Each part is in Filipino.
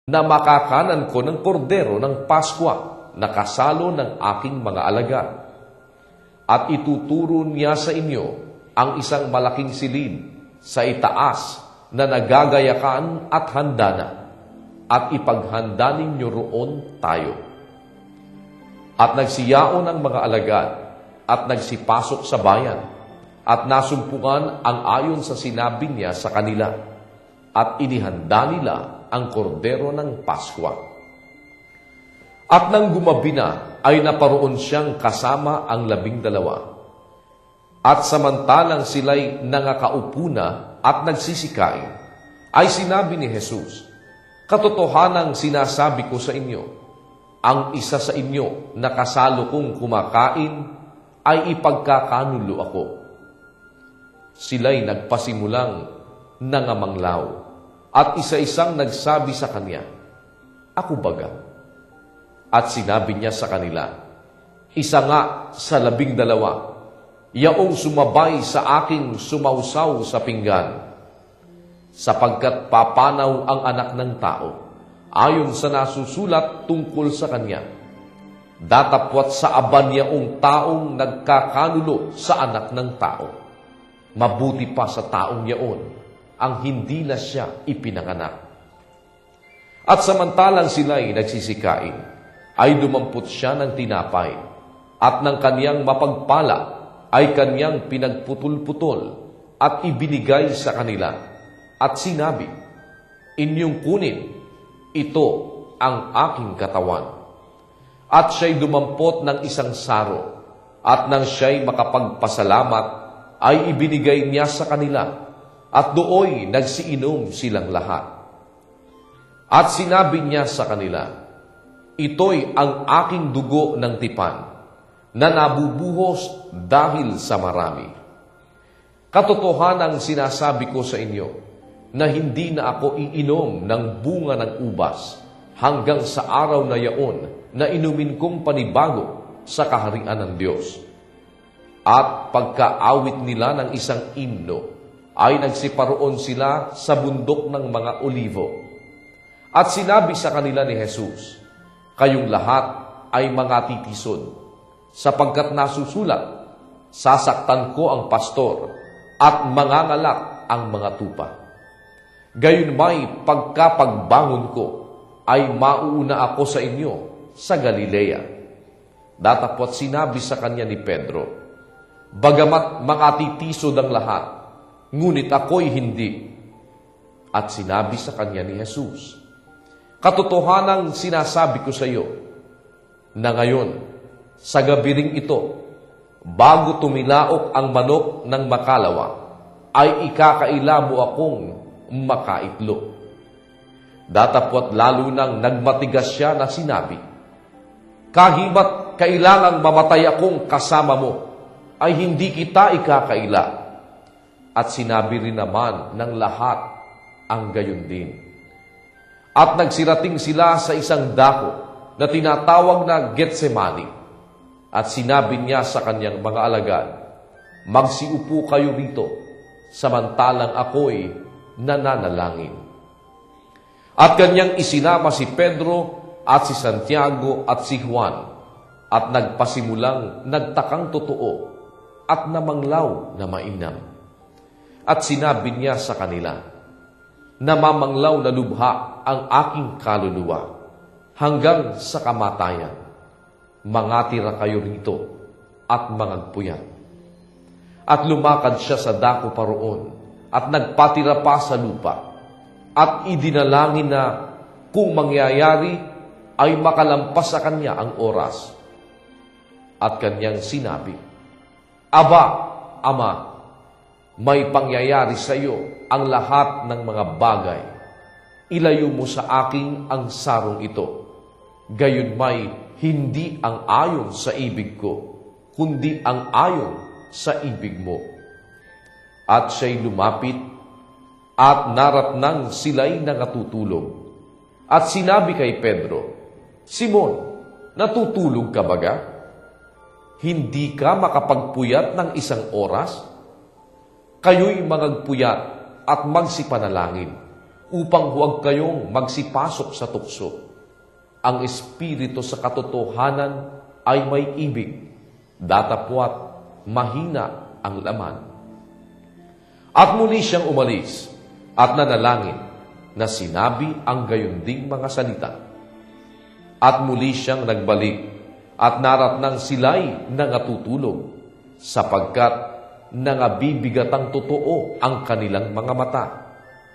na makakanan ko ng kordero ng Paskwa na kasalo ng aking mga alagad. At ituturo niya sa inyo ang isang malaking silid sa itaas na nagagayakan at handa na, at ipaghanda ninyo roon tayo. At nagsiyaon ang mga alagad at nagsipasok sa bayan at nasumpungan ang ayon sa sinabi niya sa kanila, at inihanda nila ang kordero ng Paskwa. At nang gumabi na, ay naparoon siyang kasama ang 12. At samantalang sila'y nangakaupo na at nagsisikain, ay sinabi ni Jesus, "Katotohanang sinasabi ko sa inyo, ang isa sa inyo na kasalo kong kumakain ay ipagkakanulo ako." Sila'y nagpasimulang nangamanglaw, at isa-isang nagsabi sa kanya, "Ako baga?" At sinabi niya sa kanila, "Isa nga sa 12, yaong sumabay sa aking sumausaw sa pinggan. Sapagkat papanaw ang anak ng tao, ayon sa nasusulat tungkol sa kanya. Datapwat sa aban yaong taong nagkakanulo sa anak ng tao. Mabuti pa sa taong yaon, ang hindi na siya ipinanganak." At samantalang sila'y nagsisikain, ay dumampot siya ng tinapay, at ng kaniyang mapagpala ay kaniyang pinagputol-putol at ibinigay sa kanila, at sinabi, "Inyong kunin, ito ang aking katawan." At siya'y dumampot ng isang saro, at nang siya'y makapagpasalamat, ay ibinigay niya sa kanila, at dooy nagsiinom silang lahat. At sinabi niya sa kanila, "Ito'y ang aking dugo ng tipan, na nabubuhos dahil sa marami. Katotohanang sinasabi ko sa inyo, na hindi na ako iinom ng bunga ng ubas, hanggang sa araw na yaon na inumin kong panibago sa kaharian ng Diyos." At pagkaawit nila ng isang himno, ay nagsiparoon sila sa bundok ng mga olivo. At sinabi sa kanila ni Jesus, "Kayong lahat ay mga titisod, sapagkat nasusulat, sasaktan ko ang pastor at mangangalak ang mga tupa. Gayunmay pagkapagbangon ko, ay mauuna ako sa inyo sa Galilea." Datapwat sinabi sa kanya ni Pedro, "Bagamat makatitisod ang lahat, ngunit ako'y hindi." At sinabi sa kanya ni Jesus, "Katotohanang sinasabi ko sa iyo, na ngayon, sa gabi ring ito, bago tumilaok ang manok ng makalawa, ay ikakaila mo akong makaitlog." Datapwat lalo nang nagmatigas siya na sinabi, "Kahimat kailangang mamatay akong kasama mo, ay hindi kita ikakaila." At sinabi rin naman ng lahat ang gayon din. At nagsirating sila sa isang dako na tinatawag na Getsemani. At sinabi niya sa kanyang mga alagad, "Magsiupo kayo rito, samantalang ako'y nananalangin." At kanyang isinama si Pedro at si Santiago at si Juan, at nagpasimulang nagtakang totoo at namanglaw na mainam. At sinabi niya sa kanila, "Namamanglaw na lubha ang aking kaluluwa hanggang sa kamatayan. Mangatira kayo rito at mangagpuyat." At lumakad siya sa dako paroon at nagpatira pa sa lupa, at idinalangin na kung mangyayari ay makalampas sa kanya ang oras. At kanyang sinabi, "Aba, Ama, may pangyayari sa iyo ang lahat ng mga bagay. Ilayo mo sa akin ang sarong ito. Gayunmay hindi ang ayon sa ibig ko, kundi ang ayon sa ibig mo." At siya'y lumapit, at naratnang sila'y nangatutulog. At sinabi kay Pedro, "Simon, natutulog ka baga? Hindi ka makapagpuyat ng isang oras? Kayo'y mangagpuyat at magsipanalangin, upang huwag kayong magsipasok sa tukso. Ang espiritu sa katotohanan ay may ibig, datapwat mahina ang laman. At muli siyang umalis at nanalangin na sinabi ang gayunding mga salita. At muli siyang nagbalik at naratnang sila'y nangatutulog, sapagkat nangabibigat ang totoo ang kanilang mga mata,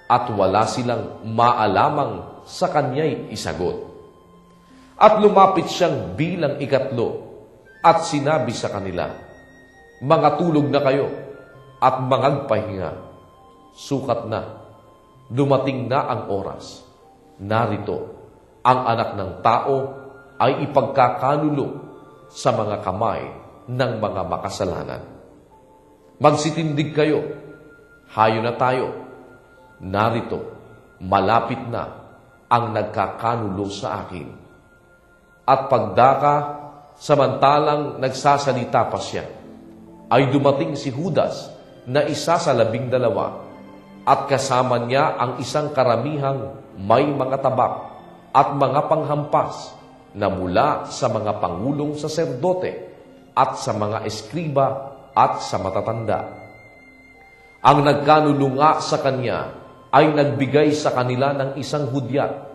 at wala silang maalamang sa kanya'y isagot. At lumapit siyang bilang ikatlo, at sinabi sa kanila, "Mga tulog na kayo, at mangagpahinga. Sukat na, dumating na ang oras. Narito, ang anak ng tao ay ipagkakalulong sa mga kamay ng mga makasalanan. Magsitindig kayo, hayo na tayo. Narito, malapit na ang nagkakanulo sa akin." At pagdaka, samantalang nagsasalita pa siya, ay dumating si Judas na isa sa 12, at kasama niya ang isang karamihang may mga tabak at mga panghampas na mula sa mga pangulong saserdote at sa mga eskriba at sa matatanda. Ang nagkanulunga sa kanya ay nagbigay sa kanila ng isang hudyat